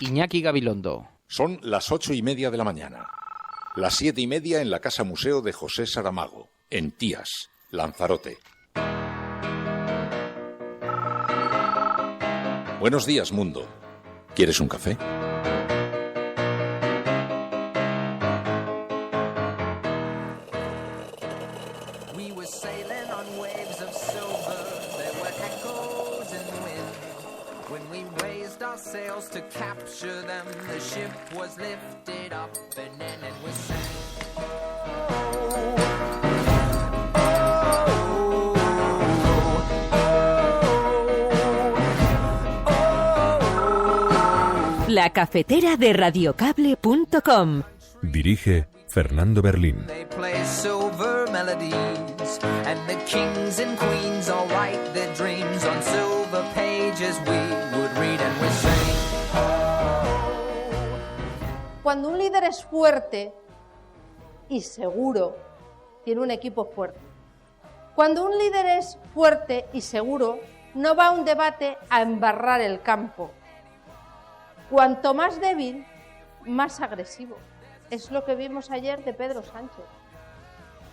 Iñaki Gabilondo. Son las 8:30 de la mañana. Las 7:30 en la Casa Museo de José Saramago, en Tías, Lanzarote. Buenos días, mundo. ¿Quieres un café? To capture them, the ship was lifted up and then it was sank. La cafetera de radiocable.com. Dirige Fernando Berlín. They play silver melodies and the kings and queens all write their dreams on silver pages we would read and we sing. Cuando un líder es fuerte y seguro, tiene un equipo fuerte. Cuando un líder es fuerte y seguro, no va a un debate a embarrar el campo. Cuanto más débil, más agresivo. Es lo que vimos ayer de Pedro Sánchez.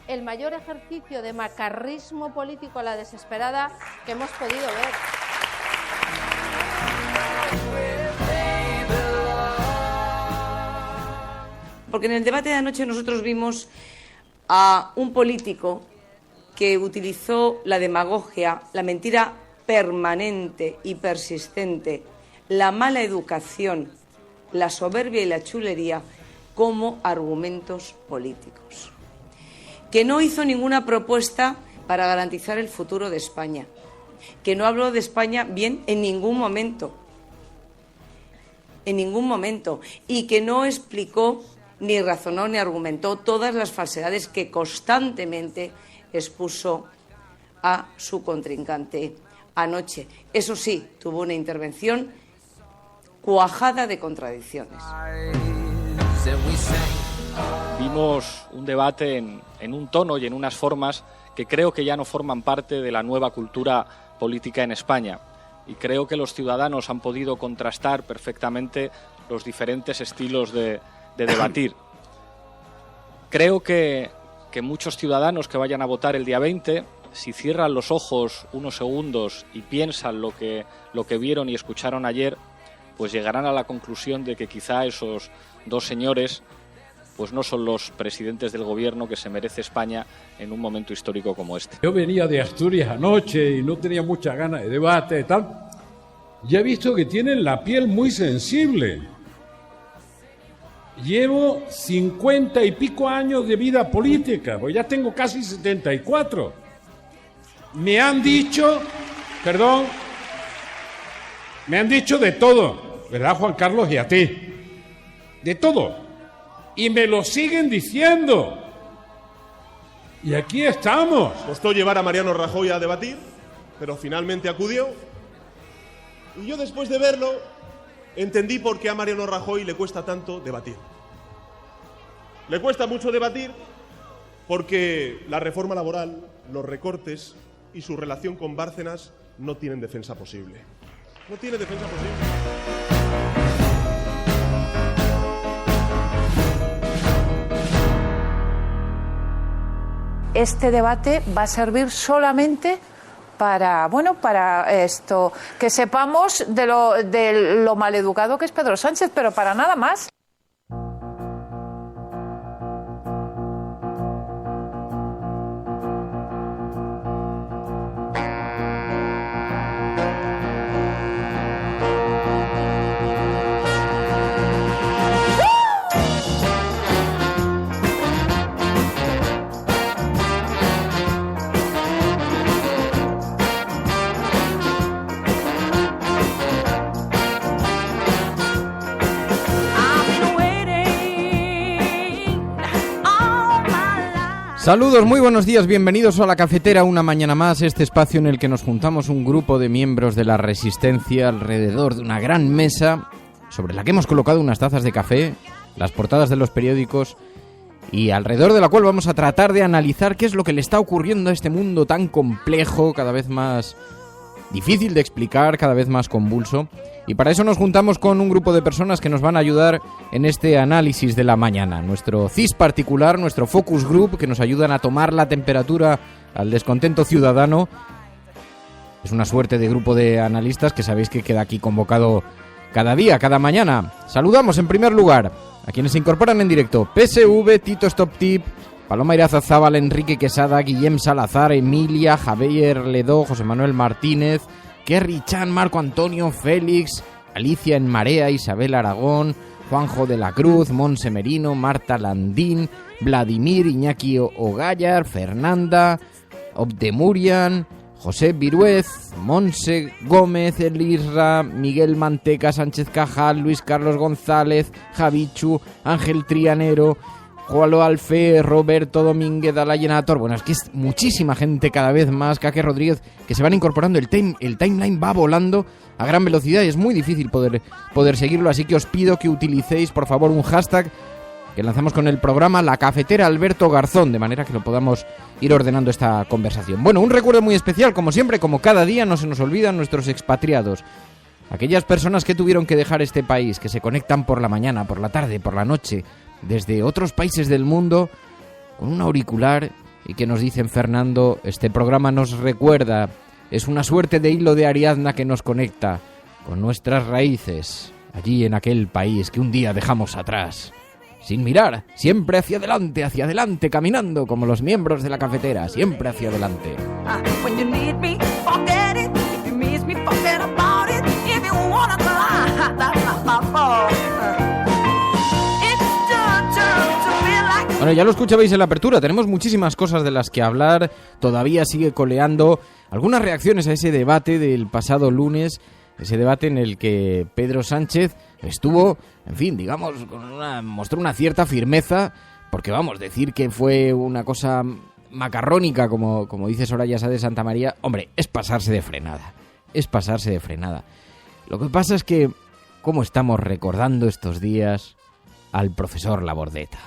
El mayor ejercicio de macarrismo político a la desesperada que hemos podido ver. Porque en el debate de anoche nosotros vimos a un político que utilizó la demagogia, la mentira permanente y persistente, la mala educación, la soberbia y la chulería como argumentos políticos. Que no hizo ninguna propuesta para garantizar el futuro de España. Que no habló de España bien en ningún momento. En ningún momento. Y que no explicó, ni razonó, ni argumentó todas las falsedades que constantemente expuso a su contrincante anoche. Eso sí, tuvo una intervención cuajada de contradicciones. Vimos un debate en un tono y en unas formas que creo que ya no forman parte de la nueva cultura política en España. Y creo que los ciudadanos han podido contrastar perfectamente los diferentes estilos de debatir. Creo que muchos ciudadanos que vayan a votar el día 20, si cierran los ojos unos segundos y piensan lo que vieron y escucharon ayer, pues llegarán a la conclusión de que quizá esos dos señores pues no son los presidentes del gobierno que se merece España en un momento histórico como este. Yo venía de Asturias anoche y no tenía muchas ganas de debate y tal. Ya he visto que tienen la piel muy sensible. Llevo 50 y pico años de vida política, pues ya tengo casi 74. Me han dicho de todo, ¿verdad, Juan Carlos? Y a ti. De todo. Y me lo siguen diciendo. Y aquí estamos. Costó llevar a Mariano Rajoy a debatir, pero finalmente acudió. Y yo, después de verlo, entendí por qué a Mariano Rajoy le cuesta tanto debatir. Le cuesta mucho debatir porque la reforma laboral, los recortes y su relación con Bárcenas no tienen defensa posible. No tiene defensa posible. Este debate va a servir solamente para esto, que sepamos de lo maleducado que es Pedro Sánchez, pero para nada más. Saludos, muy buenos días, bienvenidos a La Cafetera, una mañana más, este espacio en el que nos juntamos un grupo de miembros de la Resistencia alrededor de una gran mesa sobre la que hemos colocado unas tazas de café, las portadas de los periódicos y alrededor de la cual vamos a tratar de analizar qué es lo que le está ocurriendo a este mundo tan complejo, cada vez más difícil de explicar, cada vez más convulso. Y para eso nos juntamos con un grupo de personas que nos van a ayudar en este análisis de la mañana. Nuestro CIS particular, nuestro Focus Group, que nos ayudan a tomar la temperatura al descontento ciudadano. Es una suerte de grupo de analistas que sabéis que queda aquí convocado cada día, cada mañana. Saludamos en primer lugar a quienes se incorporan en directo. PSV, Tito Stop Tip, Paloma Irazazábal, Enrique Quesada, Guillem Salazar, Emilia, Javier Ledó, José Manuel Martínez, Kerry Chan, Marco Antonio, Félix, Alicia en Marea, Isabel Aragón, Juanjo de la Cruz, Monse Merino, Marta Landín, Vladimir, Iñaki Ogallar, Fernanda, Obdemurian, José Viruez, Monse Gómez, Elisra, Miguel Manteca, Sánchez Cajal, Luis Carlos González, Javichu, Ángel Trianero, Jualo Alfe, Roberto Domínguez, Alayen Ator. Bueno, es que es muchísima gente cada vez más. Caque Rodríguez, que se van incorporando. El timeline va volando a gran velocidad y es muy difícil poder seguirlo. Así que os pido que utilicéis, por favor, un hashtag que lanzamos con el programa La Cafetera Alberto Garzón, de manera que lo podamos ir ordenando esta conversación. Bueno, un recuerdo muy especial, como siempre, como cada día, no se nos olvidan nuestros expatriados. Aquellas personas que tuvieron que dejar este país, que se conectan por la mañana, por la tarde, por la noche, desde otros países del mundo, con un auricular, y que nos dicen: Fernando, este programa nos recuerda, es una suerte de hilo de Ariadna que nos conecta con nuestras raíces, allí en aquel país que un día dejamos atrás. Sin mirar, siempre hacia adelante, caminando como los miembros de la cafetera, siempre hacia adelante. Bueno, ya lo escuchabais en la apertura, tenemos muchísimas cosas de las que hablar, todavía sigue coleando algunas reacciones a ese debate del pasado lunes, ese debate en el que Pedro Sánchez estuvo, en fin, digamos, mostró una cierta firmeza, porque vamos, decir que fue una cosa macarrónica, como dice Soraya Sáez de Santamaría, hombre, es pasarse de frenada. Lo que pasa es que, ¿cómo estamos recordando estos días al profesor Labordeta?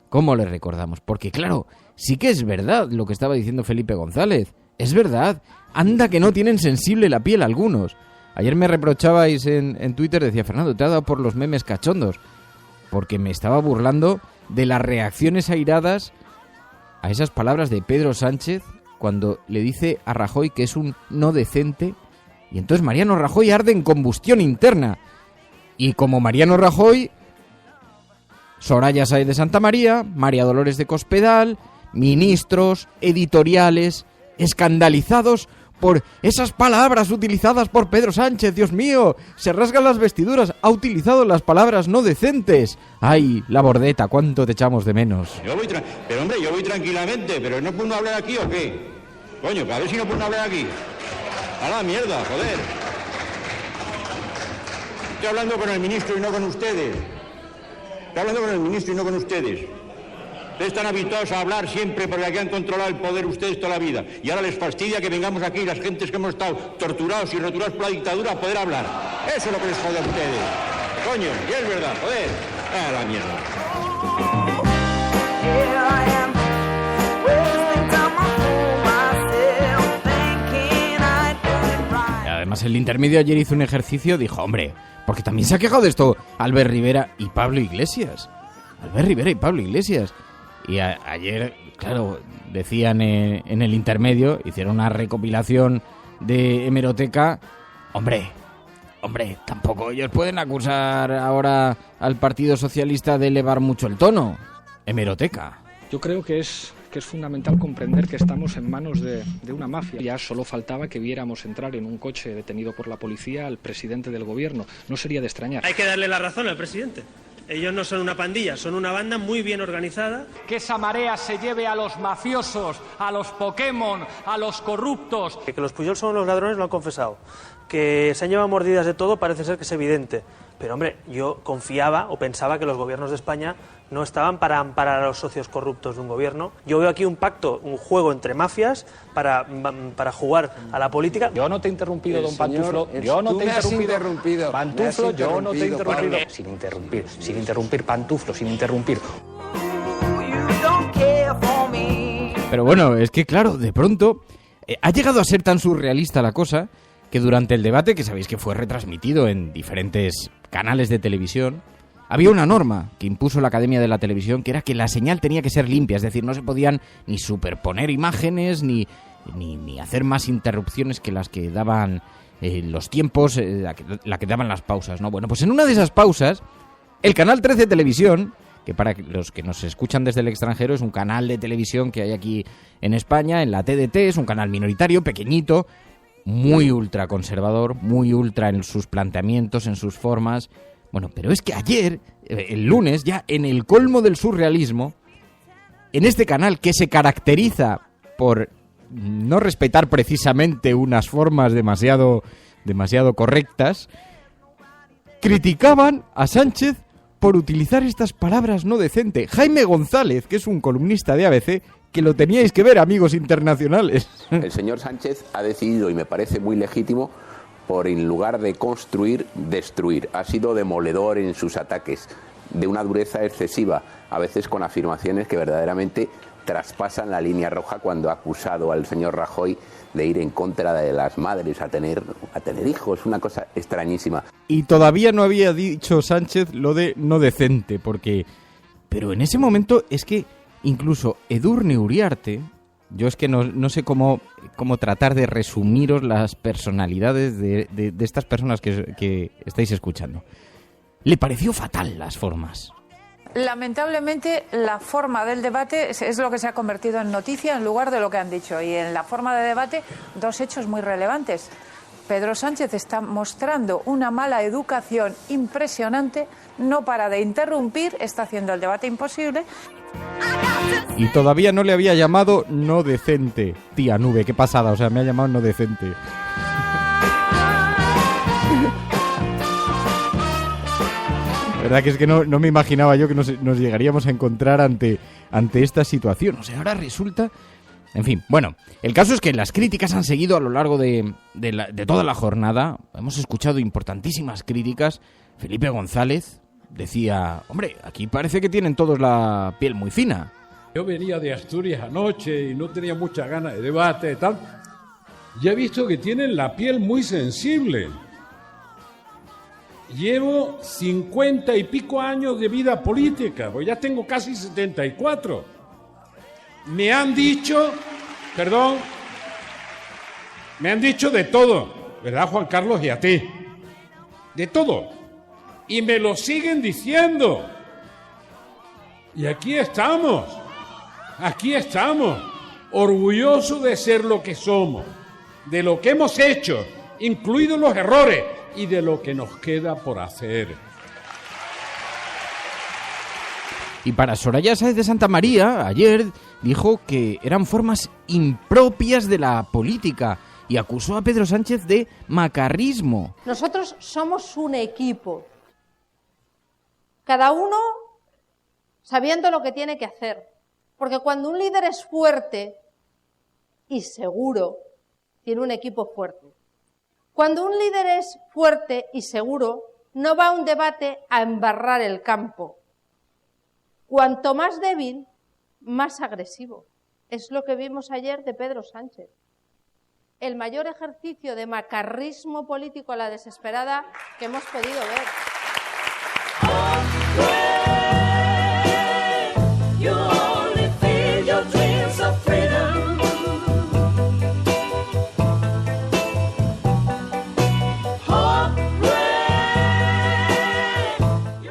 ¿Cómo le recordamos? Porque claro, sí que es verdad lo que estaba diciendo Felipe González, es verdad, anda que no tienen sensible la piel algunos. Ayer me reprochabais en Twitter, decía: Fernando, te ha dado por los memes cachondos, porque me estaba burlando de las reacciones airadas a esas palabras de Pedro Sánchez cuando le dice a Rajoy que es un no decente, y entonces Mariano Rajoy arde en combustión interna. Y como Mariano Rajoy, Soraya Sáez de Santamaría, María Dolores de Cospedal, ministros, editoriales, escandalizados por esas palabras utilizadas por Pedro Sánchez. Dios mío, se rasgan las vestiduras, ha utilizado las palabras no decentes. Ay, Labordeta, cuánto te echamos de menos. Pero hombre, yo voy tranquilamente, pero ¿no puedo hablar aquí o qué? Coño, a ver si no puedo hablar aquí. A la mierda, joder. Estoy hablando con el ministro y no con ustedes. Ustedes están habituados a hablar siempre porque aquí han controlado el poder ustedes toda la vida. Y ahora les fastidia que vengamos aquí, las gentes que hemos estado torturados y roturados por la dictadura, a poder hablar. Eso es lo que les jode a ustedes. Coño, y es verdad, joder. A la mierda. Y además el intermedio ayer hizo un ejercicio, dijo: hombre, porque también se ha quejado de esto Albert Rivera y Pablo Iglesias. Y ayer, claro, decían en el intermedio, hicieron una recopilación de hemeroteca. Hombre, tampoco ellos pueden acusar ahora al Partido Socialista de elevar mucho el tono. Hemeroteca. Yo creo que es fundamental comprender que estamos en manos de una mafia. Ya solo faltaba que viéramos entrar en un coche detenido por la policía al presidente del gobierno. No sería de extrañar. Hay que darle la razón al presidente. Ellos no son una pandilla, son una banda muy bien organizada. Que esa marea se lleve a los mafiosos, a los Pokémon, a los corruptos. Que los Pujol son los ladrones lo han confesado. Que se han llevado mordidas de todo parece ser que es evidente. Pero hombre, yo confiaba o pensaba que los gobiernos de España no estaban para amparar a los socios corruptos de un gobierno. Yo veo aquí un pacto, un juego entre mafias para jugar a la política. Yo no te he interrumpido, don Pantuflo. Yo no te he interrumpido. Pantuflo, yo no te he interrumpido. Sin interrumpir, Pantuflo, sin interrumpir. Pero bueno, es que claro, de pronto ha llegado a ser tan surrealista la cosa que durante el debate, que sabéis que fue retransmitido en diferentes canales de televisión, había una norma que impuso la Academia de la Televisión, que era que la señal tenía que ser limpia, es decir, no se podían ni superponer imágenes, ni hacer más interrupciones que las que daban los tiempos, la que daban las pausas, ¿no? Bueno, pues en una de esas pausas, el Canal 13 Televisión, que para los que nos escuchan desde el extranjero es un canal de televisión que hay aquí en España, en la TDT, es un canal minoritario, pequeñito, muy ultraconservador, muy ultra en sus planteamientos, en sus formas. Bueno, pero es que ayer, el lunes, ya en el colmo del surrealismo, en este canal que se caracteriza por no respetar precisamente unas formas demasiado correctas, criticaban a Sánchez por utilizar estas palabras no decentes. Jaime González, que es un columnista de ABC, que lo teníais que ver, amigos internacionales. El señor Sánchez ha decidido, y me parece muy legítimo, por en lugar de construir, destruir. Ha sido demoledor en sus ataques, de una dureza excesiva, a veces con afirmaciones que verdaderamente traspasan la línea roja, cuando ha acusado al señor Rajoy de ir en contra de las madres a tener hijos, una cosa extrañísima. Y todavía no había dicho Sánchez lo de no decente, pero en ese momento es que incluso Edurne Uriarte, yo es que no sé cómo tratar de resumiros las personalidades de estas personas que estáis escuchando. Le pareció fatal las formas. Lamentablemente, la forma del debate es lo que se ha convertido en noticia en lugar de lo que han dicho. Y en la forma de debate, dos hechos muy relevantes. Pedro Sánchez está mostrando una mala educación impresionante, no para de interrumpir, está haciendo el debate imposible. Y todavía no le había llamado no decente. Tía Nube, qué pasada, o sea, me ha llamado no decente. La verdad que es que no me imaginaba yo que nos llegaríamos a encontrar ante esta situación. O sea, ahora resulta... En fin, bueno, el caso es que las críticas han seguido a lo largo de toda la jornada. Hemos escuchado importantísimas críticas. Felipe González decía, hombre, aquí parece que tienen todos la piel muy fina. Yo venía de Asturias anoche y no tenía muchas ganas de debate y tal. Ya he visto que tienen la piel muy sensible. Llevo 50 y pico años de vida política, pues ya tengo casi 74. Me han dicho de todo, ¿verdad, Juan Carlos? Y a ti. De todo. Y me lo siguen diciendo. Y aquí estamos, orgullosos de ser lo que somos, de lo que hemos hecho, incluidos los errores, y de lo que nos queda por hacer. Y para Soraya Sáez de Santamaría, ayer dijo que eran formas impropias de la política y acusó a Pedro Sánchez de macarrismo. Nosotros somos un equipo, cada uno sabiendo lo que tiene que hacer, porque cuando un líder es fuerte y seguro, tiene un equipo fuerte. Cuando un líder es fuerte y seguro, no va a un debate a embarrar el campo. Cuanto más débil, más agresivo. Es lo que vimos ayer de Pedro Sánchez. El mayor ejercicio de macarrismo político a la desesperada que hemos podido ver.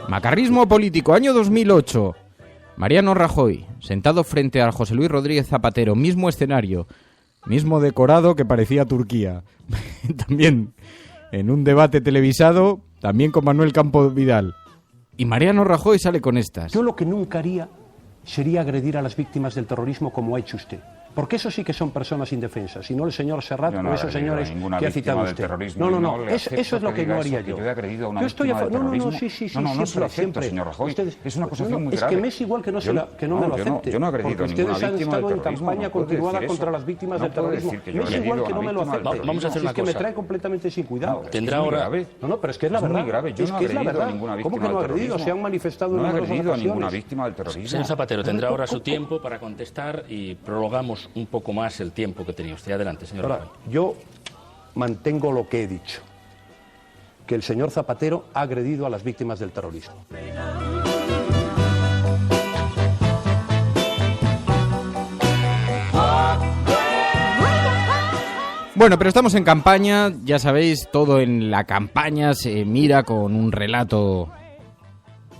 Macarrismo político, año 2008. Mariano Rajoy, sentado frente a José Luis Rodríguez Zapatero, mismo escenario, mismo decorado que parecía Turquía. También en un debate televisado, también con Manuel Campo Vidal. Y Mariano Rajoy sale con estas. Yo lo que nunca haría sería agredir a las víctimas del terrorismo como ha hecho usted. Porque eso sí que son personas indefensas, y no el señor Serrat o esos señores que ha citado usted. No, eso es lo que no haría yo. Yo estoy a favor. Sí, siempre. Señor Rajoy. Es una acusación muy grave. Es que me es igual que no me lo acepte. Yo no he agredido a ninguna víctima del terrorismo. Ustedes han estado en campaña continuada contra las víctimas del terrorismo. Me es igual que no me lo acepte. Vamos a hacer una cosa. Es que me trae completamente sin cuidado. Tendrá ahora... No, pero es que es la verdad. Muy grave. Yo no he agredido a ninguna víctima del terrorismo. ¿Cómo que no ha agredido? Se han manifestado en numerosas ocasiones. No he agredido a ninguna víctima del terrorismo. Señor Zapatero, tendrá ahora su tiempo para contestar y prolongamos un poco más el tiempo que tenía usted. Adelante, señor. Ahora, yo mantengo lo que he dicho, que el señor Zapatero ha agredido a las víctimas del terrorismo. Bueno, pero estamos en campaña, ya sabéis, todo en la campaña se mira con un relato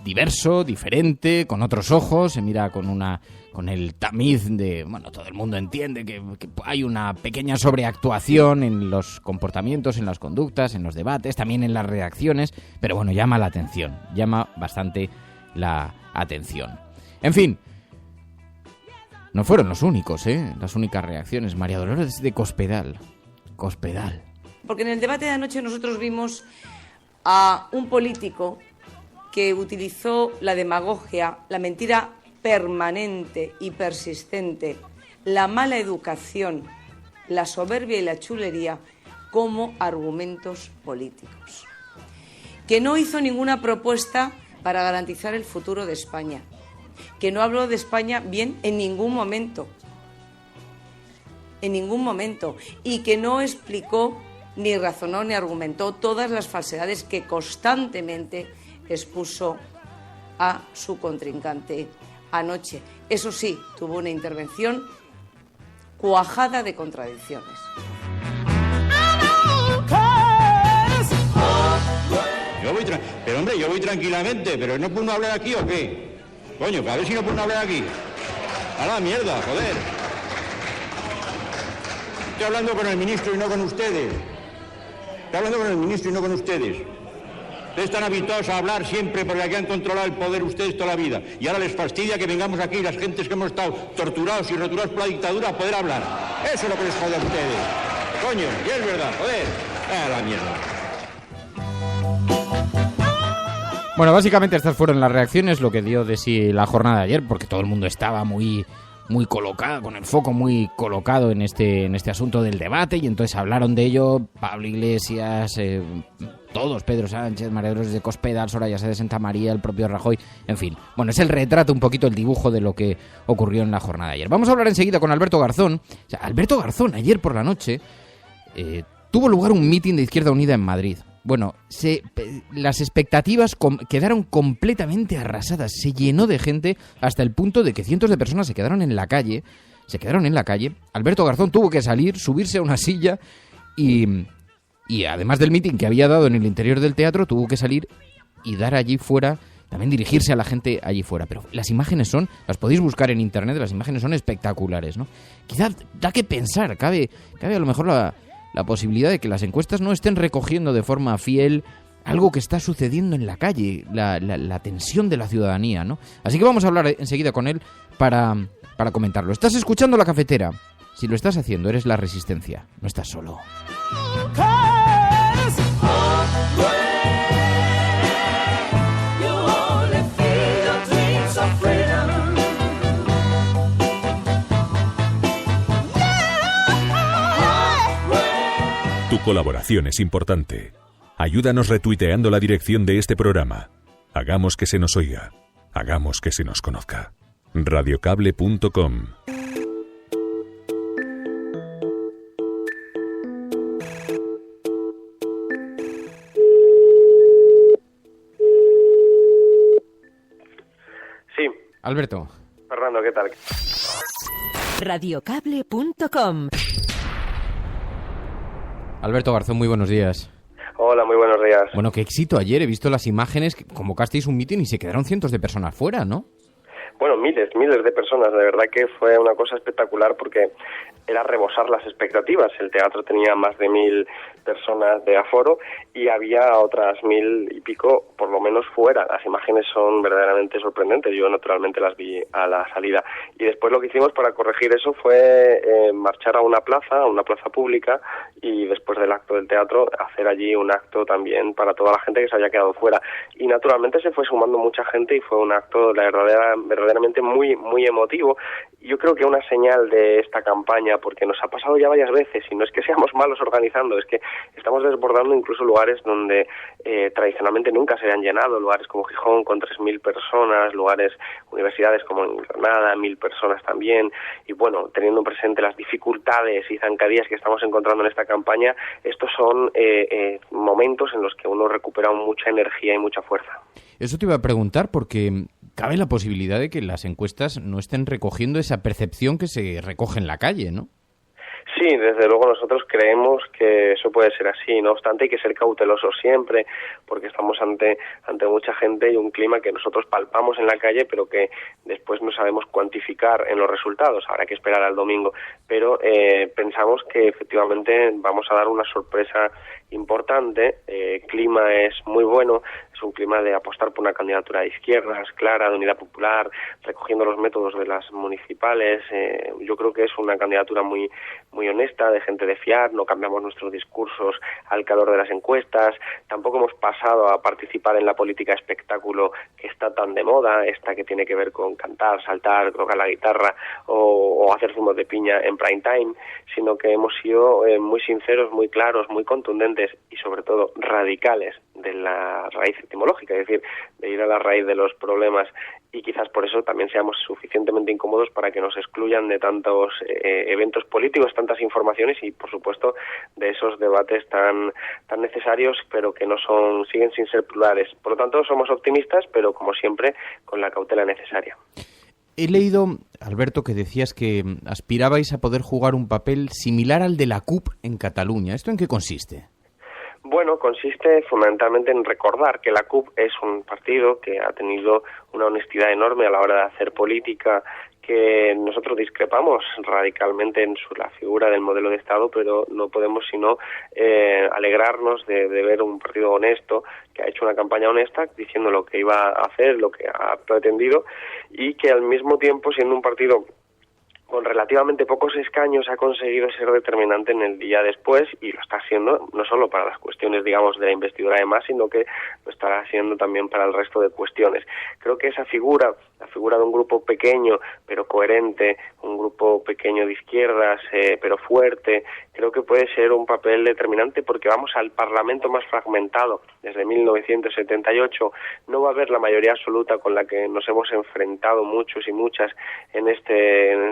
diverso, diferente, con otros ojos, se mira con el tamiz de, bueno, todo el mundo entiende que hay una pequeña sobreactuación en los comportamientos, en las conductas, en los debates, también en las reacciones, pero bueno, llama la atención, llama bastante la atención. En fin, no fueron los únicos, las únicas reacciones. María Dolores de Cospedal. Porque en el debate de anoche nosotros vimos a un político que utilizó la demagogia, la mentira permanente y persistente, la mala educación, la soberbia y la chulería como argumentos políticos. Que no hizo ninguna propuesta para garantizar el futuro de España. Que no habló de España bien en ningún momento. Y que no explicó, ni razonó, ni argumentó todas las falsedades que constantemente expuso a su contrincante anoche. Eso sí, tuvo una intervención cuajada de contradicciones. Yo voy tranquilamente, pero ¿no puedo hablar aquí o qué? Coño, a ver si no puedo hablar aquí. A la mierda, joder. Estoy hablando con el ministro y no con ustedes. Ustedes están habituados a hablar siempre porque aquí han controlado el poder ustedes toda la vida. Y ahora les fastidia que vengamos aquí las gentes que hemos estado torturados y roturados por la dictadura a poder hablar. Eso es lo que les jode a ustedes. Coño, y es verdad, joder. A la mierda. Bueno, básicamente estas fueron las reacciones, lo que dio de sí la jornada de ayer, porque todo el mundo estaba muy colocado, con el foco muy colocado en este asunto del debate, y entonces hablaron de ello Pablo Iglesias, todos, Pedro Sánchez, María Dolores de Cospedal, Soraya Sáenz de Santamaría, el propio Rajoy, en fin. Bueno, es el retrato, un poquito el dibujo de lo que ocurrió en la jornada de ayer. Vamos a hablar enseguida con Alberto Garzón. O sea, Alberto Garzón, ayer por la noche, tuvo lugar un mitin de Izquierda Unida en Madrid. Bueno, las expectativas quedaron completamente arrasadas. Se llenó de gente hasta el punto de que cientos de personas se quedaron en la calle. Alberto Garzón tuvo que salir, subirse a una silla y además del mitin que había dado en el interior del teatro, tuvo que salir y dar allí fuera, también dirigirse a la gente allí fuera. Pero las imágenes las podéis buscar en internet, las imágenes son espectaculares, ¿no? Quizás da que pensar, cabe a lo mejor la posibilidad de que las encuestas no estén recogiendo de forma fiel algo que está sucediendo en la calle, la tensión de la ciudadanía, ¿no? Así que vamos a hablar enseguida con él para comentarlo. ¿Estás escuchando La Cafetera? Si lo estás haciendo, eres La Resistencia, no estás solo. Tu colaboración es importante. Ayúdanos retuiteando la dirección de este programa. Hagamos que se nos oiga. Hagamos que se nos conozca. Radiocable.com. Sí. Alberto. Fernando, ¿qué tal? Radiocable.com. Alberto Garzón, muy buenos días. Hola, muy buenos días. Bueno, qué éxito ayer. He visto las imágenes, convocasteis un mitin y se quedaron cientos de personas fuera, ¿no? Bueno, miles de personas. De verdad que fue una cosa espectacular porque era rebosar las expectativas. El teatro tenía más de 1.000 personas de aforo y había otras 1.000 y pico, por lo menos, fuera. Las imágenes son verdaderamente sorprendentes. Yo naturalmente las vi a la salida. Y después lo que hicimos para corregir eso fue marchar a una plaza pública, y después del acto del teatro hacer allí un acto también para toda la gente que se había quedado fuera. Y naturalmente se fue sumando mucha gente y fue un acto verdaderamente muy emotivo. Yo creo que una señal de esta campaña pandemia, porque nos ha pasado ya varias veces, y no es que seamos malos organizando, es que estamos desbordando incluso lugares donde tradicionalmente nunca se han llenado, lugares como Gijón con 3.000 personas, universidades como en Granada, 1.000 personas también, y bueno, teniendo presente las dificultades y zancadillas que estamos encontrando en esta campaña, estos son momentos en los que uno recupera mucha energía y mucha fuerza. Eso te iba a preguntar, porque cabe la posibilidad de que las encuestas no estén recogiendo esa percepción que se recoge en la calle, ¿no? Sí, desde luego nosotros creemos que eso puede ser así. No obstante, hay que ser cautelosos siempre, porque estamos ante mucha gente y un clima que nosotros palpamos en la calle, pero que después no sabemos cuantificar en los resultados. Habrá que esperar al domingo. Pero pensamos que efectivamente vamos a dar una sorpresa importante. El clima es muy bueno, es un clima de apostar por una candidatura de izquierdas, clara, de unidad popular, recogiendo los métodos de las municipales. Yo creo que es una candidatura muy honesta, de gente de fiar, no cambiamos nuestros discursos al calor de las encuestas, tampoco hemos pasado a participar en la política espectáculo que está tan de moda, esta que tiene que ver con cantar, saltar, tocar la guitarra o hacer zumos de piña en prime time, sino que hemos sido muy sinceros, muy claros, muy contundentes y sobre todo radicales de la raíz etimológica, es decir, de ir a la raíz de los problemas, y quizás por eso también seamos suficientemente incómodos para que nos excluyan de tantos eventos políticos, tantas informaciones y, por supuesto, de esos debates tan necesarios, pero que siguen sin ser plurales. Por lo tanto, somos optimistas, pero como siempre, con la cautela necesaria. He leído, Alberto, que decías que aspirabais a poder jugar un papel similar al de la CUP en Cataluña. ¿Esto en qué consiste? Bueno, consiste fundamentalmente en recordar que la CUP es un partido que ha tenido una honestidad enorme a la hora de hacer política, que nosotros discrepamos radicalmente en la figura del modelo de Estado, pero no podemos sino alegrarnos de ver un partido honesto que ha hecho una campaña honesta diciendo lo que iba a hacer, lo que ha pretendido, y que al mismo tiempo, siendo un partido con relativamente pocos escaños, ha conseguido ser determinante en el día después, y lo está haciendo no solo para las cuestiones, digamos, de la investidura de Mas, sino que lo estará haciendo también para el resto de cuestiones. Creo que esa figura, la figura de un grupo pequeño pero coherente, un grupo pequeño de izquierdas pero fuerte, creo que puede ser un papel determinante, porque vamos al Parlamento más fragmentado desde 1978. No va a haber la mayoría absoluta con la que nos hemos enfrentado muchos y muchas en el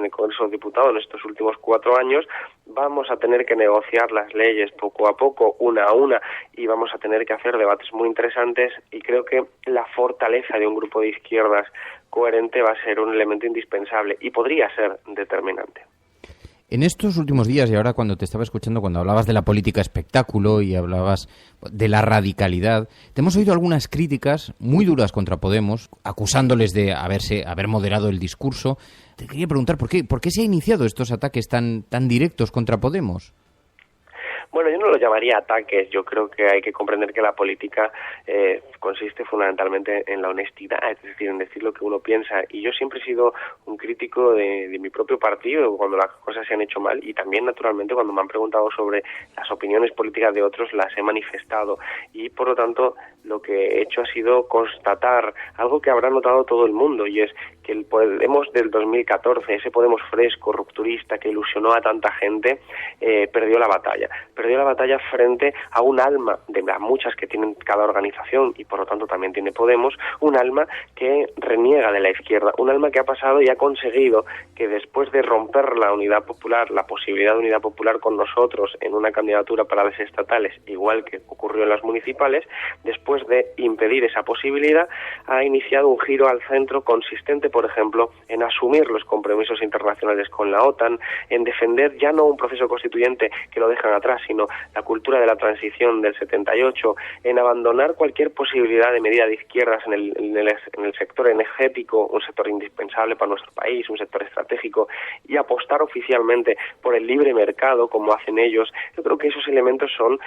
Congreso de los Diputados en estos últimos 4 años. Vamos a tener que negociar las leyes poco a poco, una a una, y vamos a tener que hacer debates muy interesantes, y creo que la fortaleza de un grupo de izquierdas coherente va a ser un elemento indispensable y podría ser determinante. En estos últimos días, y ahora cuando te estaba escuchando, cuando hablabas de la política espectáculo y hablabas de la radicalidad, te hemos oído algunas críticas muy duras contra Podemos, acusándoles de haber moderado el discurso. Te quería preguntar, ¿por qué se han iniciado estos ataques tan directos contra Podemos? Bueno, yo no lo llamaría ataques. Yo creo que hay que comprender que la política consiste fundamentalmente en la honestidad, es decir, en decir lo que uno piensa. Y yo siempre he sido un crítico de mi propio partido cuando las cosas se han hecho mal, y también, naturalmente, cuando me han preguntado sobre las opiniones políticas de otros, las he manifestado. Y, por lo tanto, lo que he hecho ha sido constatar algo que habrá notado todo el mundo, y es que el Podemos del 2014, ese Podemos fresco, rupturista, que ilusionó a tanta gente, perdió la batalla. Perdió la batalla frente a un alma, de las muchas que tienen cada organización, y por lo tanto también tiene Podemos, un alma que reniega de la izquierda, un alma que ha pasado y ha conseguido que, después de romper la unidad popular, la posibilidad de unidad popular con nosotros en una candidatura para las estatales, igual que ocurrió en las municipales, después de impedir esa posibilidad, ha iniciado un giro al centro consistente, por ejemplo, en asumir los compromisos internacionales con la OTAN, en defender ya no un proceso constituyente que lo dejan atrás, sino la cultura de la transición del 78, en abandonar cualquier posibilidad de medida de izquierdas en el sector energético, un sector indispensable para nuestro país, un sector estratégico, y apostar oficialmente por el libre mercado, como hacen ellos. Yo creo que esos elementos son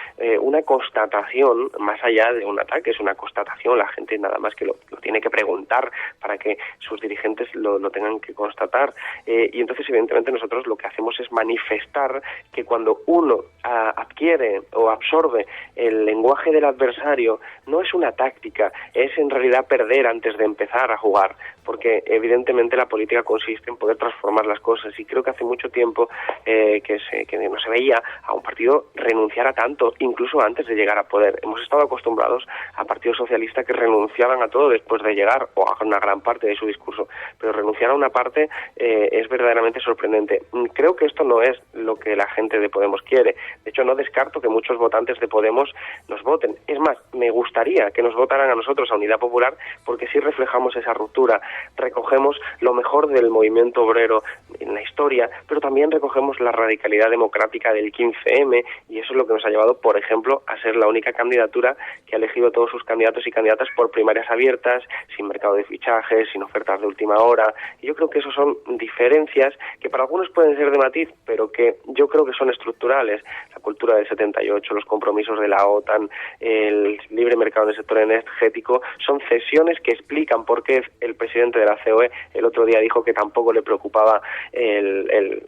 una constatación, más allá de un ataque ataque, es una constatación, la gente nada más que lo tiene que preguntar para que sus dirigentes lo tengan que constatar. Y entonces, evidentemente, nosotros lo que hacemos es manifestar que cuando uno adquiere o absorbe el lenguaje del adversario, no es una táctica, es en realidad perder antes de empezar a jugar, porque evidentemente la política consiste en poder transformar las cosas, y creo que hace mucho tiempo que no se veía a un partido renunciar a tanto, incluso antes de llegar a poder. Hemos estado acostumbrados a partidos socialistas que renunciaban a todo después de llegar, o a una gran parte de su discurso, pero renunciar a una parte es verdaderamente sorprendente. Creo que esto no es lo que la gente de Podemos quiere. De hecho, no descarto que muchos votantes de Podemos nos voten. Es más, me gustaría que nos votaran a nosotros, a Unidad Popular, porque sí reflejamos esa ruptura, recogemos lo mejor del movimiento obrero en la historia, pero también recogemos la radicalidad democrática del 15M, y eso es lo que nos ha llevado, por ejemplo, a ser la única candidatura que ha elegido a todos sus candidatos y candidatas por primarias abiertas, sin mercado de fichajes, sin ofertas de última hora. Y yo creo que eso son diferencias que para algunos pueden ser de matiz, pero que yo creo que son estructurales. La cultura del 78, los compromisos de la OTAN, el libre mercado en el sector energético, son cesiones que explican por qué el presidente de la COE el otro día dijo que tampoco le preocupaba el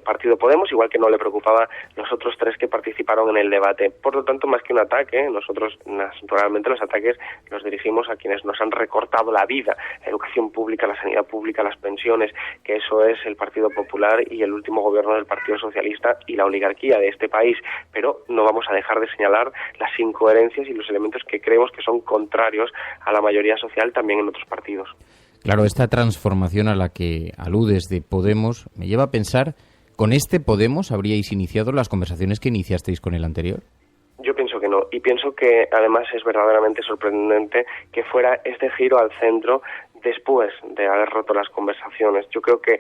partido Podemos, igual que no le preocupaba los otros tres que participaron en el debate. Por lo tanto, más que un ataque, nosotros naturalmente los ataques los dirigimos a quienes nos han recortado la vida, la educación pública, la sanidad pública, las pensiones, que eso es el Partido Popular y el último gobierno del Partido Socialista y la oligarquía de este país. Pero no vamos a dejar de señalar las incoherencias y los elementos que creemos que son contrarios a la mayoría social también en otros partidos. Claro, esta transformación a la que aludes de Podemos me lleva a pensar, ¿con este Podemos habríais iniciado las conversaciones que iniciasteis con el anterior? Yo pienso que no, y pienso que además es verdaderamente sorprendente que fuera este giro al centro después de haber roto las conversaciones. Yo creo que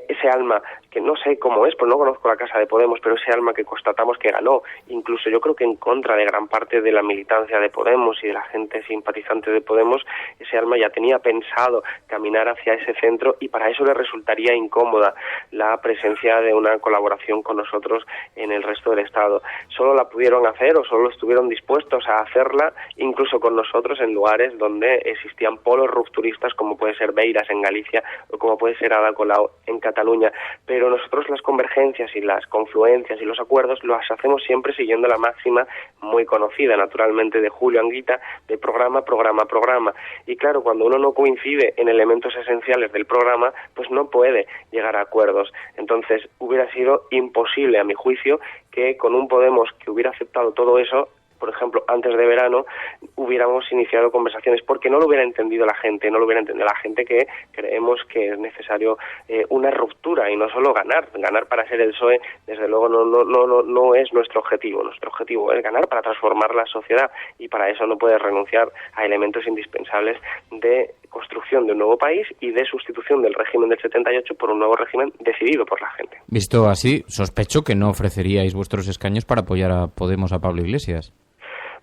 ese alma, que no sé cómo es, pues no conozco la casa de Podemos, pero ese alma que constatamos que ganó, incluso yo creo que en contra de gran parte de la militancia de Podemos y de la gente simpatizante de Podemos, ese alma ya tenía pensado caminar hacia ese centro, y para eso le resultaría incómoda la presencia de una colaboración con nosotros en el resto del Estado. Solo la pudieron hacer, o solo estuvieron dispuestos a hacerla, incluso con nosotros, en lugares donde existían polos rupturistas, como puede ser Beiras en Galicia o como puede ser Ada Colau en Cataluña. Pero nosotros las convergencias y las confluencias y los acuerdos los hacemos siempre siguiendo la máxima muy conocida, naturalmente, de Julio Anguita, de programa, programa, programa. Y claro, cuando uno no coincide en elementos esenciales del programa, pues no puede llegar a acuerdos. Entonces, hubiera sido imposible, a mi juicio, que con un Podemos que hubiera aceptado todo eso, por ejemplo, antes de verano, hubiéramos iniciado conversaciones, porque no lo hubiera entendido la gente, que creemos que es necesario una ruptura y no solo ganar para ser el PSOE, desde luego no es nuestro objetivo es ganar para transformar la sociedad, y para eso no puedes renunciar a elementos indispensables de construcción de un nuevo país y de sustitución del régimen del 78 por un nuevo régimen decidido por la gente. Visto así, sospecho que no ofreceríais vuestros escaños para apoyar a Podemos, a Pablo Iglesias.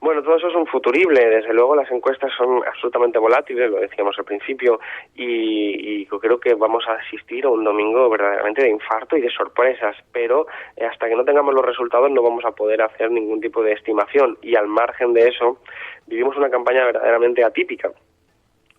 Bueno, todo eso es un futurible. Desde luego las encuestas son absolutamente volátiles, lo decíamos al principio, y yo creo que vamos a asistir a un domingo verdaderamente de infarto y de sorpresas, pero hasta que no tengamos los resultados no vamos a poder hacer ningún tipo de estimación, y al margen de eso vivimos una campaña verdaderamente atípica.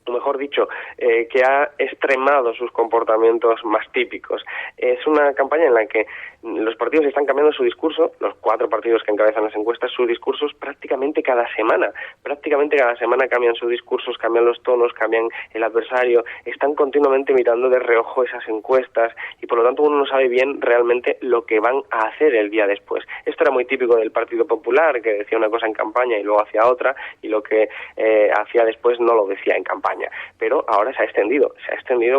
O mejor dicho, que ha extremado sus comportamientos más típicos. Es una campaña en la que los partidos están cambiando su discurso, los 4 partidos que encabezan las encuestas, sus discursos prácticamente cada semana. Prácticamente cada semana cambian sus discursos, cambian los tonos, cambian el adversario, están continuamente mirando de reojo esas encuestas, y por lo tanto uno no sabe bien realmente lo que van a hacer el día después. Esto era muy típico del Partido Popular, que decía una cosa en campaña y luego hacía otra, y lo que hacía después no lo decía en campaña. Pero ahora se ha extendido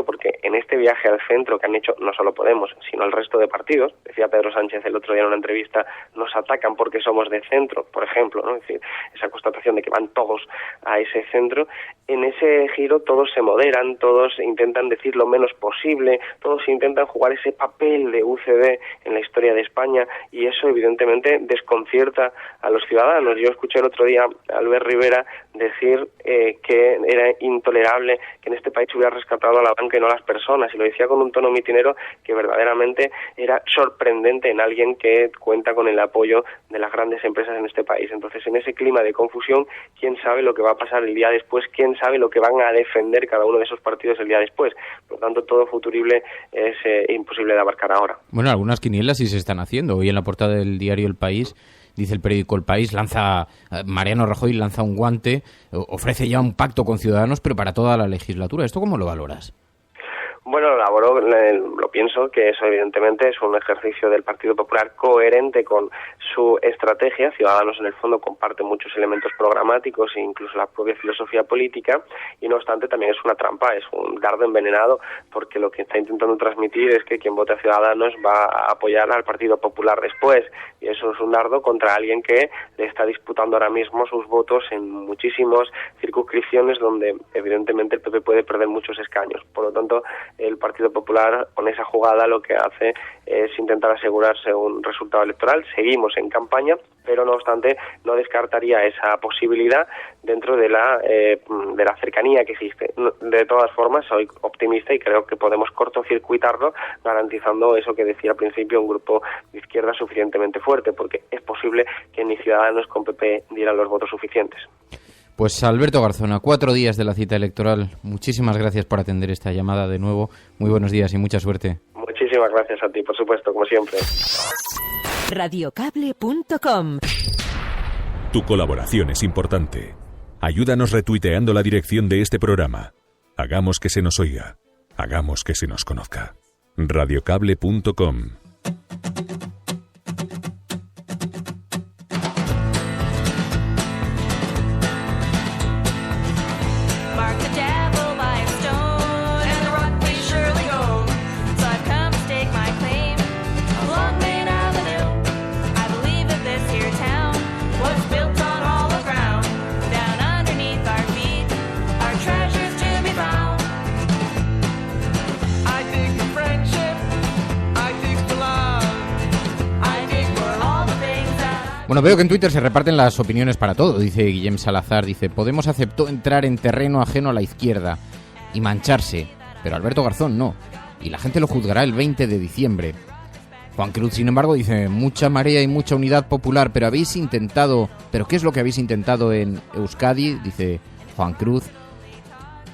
porque en este viaje al centro que han hecho no solo Podemos, sino el resto de partidos, decía Pedro Sánchez el otro día en una entrevista, nos atacan porque somos de centro, por ejemplo, ¿no? Es decir, esa constatación de que van todos a ese centro. En ese giro todos se moderan, todos intentan decir lo menos posible, todos intentan jugar ese papel de UCD en la historia de España, y eso evidentemente desconcierta a los ciudadanos. Yo escuché el otro día a Albert Rivera decir que era intolerable que en este país hubiera rescatado a la banca y no a las personas, y lo decía con un tono mitinero que verdaderamente era sorprendente en alguien que cuenta con el apoyo de las grandes empresas en este país. Entonces, en ese clima de confusión, quién sabe lo que va a pasar el día después, quién sabe lo que van a defender cada uno de esos partidos el día después. Por lo tanto, todo futurible es imposible de abarcar ahora. Bueno, algunas quinielas sí se están haciendo. Hoy en la portada del diario El País, dice el periódico El País, Mariano Rajoy lanza un guante, ofrece ya un pacto con Ciudadanos, pero para toda la legislatura. ¿Esto cómo lo valoras? Bueno, lo pienso que eso evidentemente es un ejercicio del Partido Popular coherente con su estrategia. Ciudadanos en el fondo comparte muchos elementos programáticos e incluso la propia filosofía política, y no obstante también es una trampa, es un dardo envenenado, porque lo que está intentando transmitir es que quien vote a Ciudadanos va a apoyar al Partido Popular después, y eso es un dardo contra alguien que le está disputando ahora mismo sus votos en muchísimas circunscripciones donde evidentemente el PP puede perder muchos escaños. Por lo tanto, el Partido Popular con esa jugada lo que hace es intentar asegurarse un resultado electoral. Seguimos en campaña, pero no obstante no descartaría esa posibilidad dentro de la cercanía que existe. De todas formas, soy optimista y creo que podemos cortocircuitarlo garantizando eso que decía al principio, un grupo de izquierda suficientemente fuerte, porque es posible que ni Ciudadanos con PP dieran los votos suficientes. Pues Alberto Garzón, a 4 días de la cita electoral, muchísimas gracias por atender esta llamada de nuevo. Muy buenos días y mucha suerte. Muchísimas gracias a ti, por supuesto, como siempre. Radiocable.com. Tu colaboración es importante. Ayúdanos retuiteando la dirección de este programa. Hagamos que se nos oiga. Hagamos que se nos conozca. Radiocable.com. Bueno, veo que en Twitter se reparten las opiniones para todo, dice Guillem Salazar, dice, Podemos aceptó entrar en terreno ajeno a la izquierda y mancharse, pero Alberto Garzón no, y la gente lo juzgará el 20 de diciembre. Juan Cruz, sin embargo, dice, mucha marea y mucha unidad popular, pero ¿qué es lo que habéis intentado en Euskadi? Dice Juan Cruz.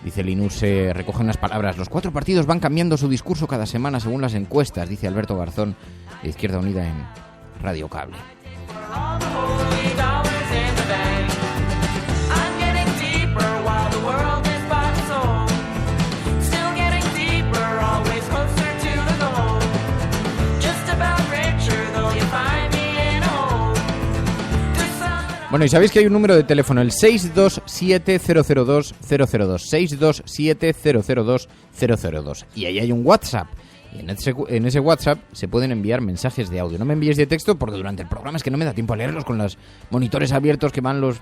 Dice Linus, se recogen unas palabras, los 4 partidos van cambiando su discurso cada semana según las encuestas, dice Alberto Garzón, de Izquierda Unida en Radio Cable. Bueno, y sabéis que hay un número de teléfono, el 627-002-002, 627-002-002, y ahí hay un WhatsApp. Y en ese WhatsApp se pueden enviar mensajes de audio. No me envíes de texto porque durante el programa es que no me da tiempo a leerlos con los monitores abiertos, que van los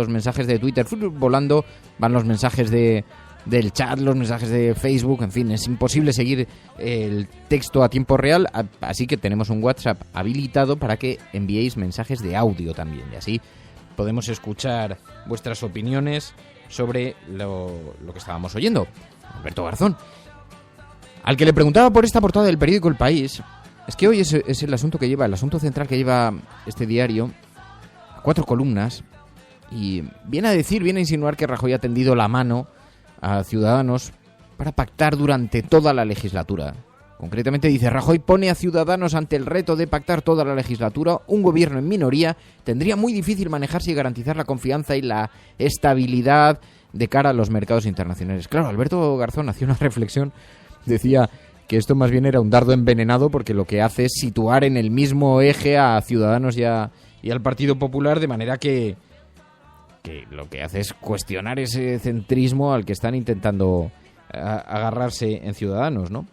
mensajes de Twitter volando, van los mensajes del chat, los mensajes de Facebook, en fin, es imposible seguir el texto a tiempo real, así que tenemos un WhatsApp habilitado para que enviéis mensajes de audio también, y así podemos escuchar vuestras opiniones sobre lo que estábamos oyendo. Alberto Garzón, al que le preguntaba por esta portada del periódico El País, es que hoy es el asunto central que lleva este diario, 4 columnas, y viene a insinuar que Rajoy ha tendido la mano a Ciudadanos para pactar durante toda la legislatura. Concretamente dice, Rajoy pone a Ciudadanos ante el reto de pactar toda la legislatura. Un gobierno en minoría tendría muy difícil manejarse y garantizar la confianza y la estabilidad de cara a los mercados internacionales. Claro, Alberto Garzón hacía una reflexión, decía que esto más bien era un dardo envenenado porque lo que hace es situar en el mismo eje a Ciudadanos y al Partido Popular, de manera que lo que hace es cuestionar ese centrismo al que están intentando agarrarse en Ciudadanos, ¿no?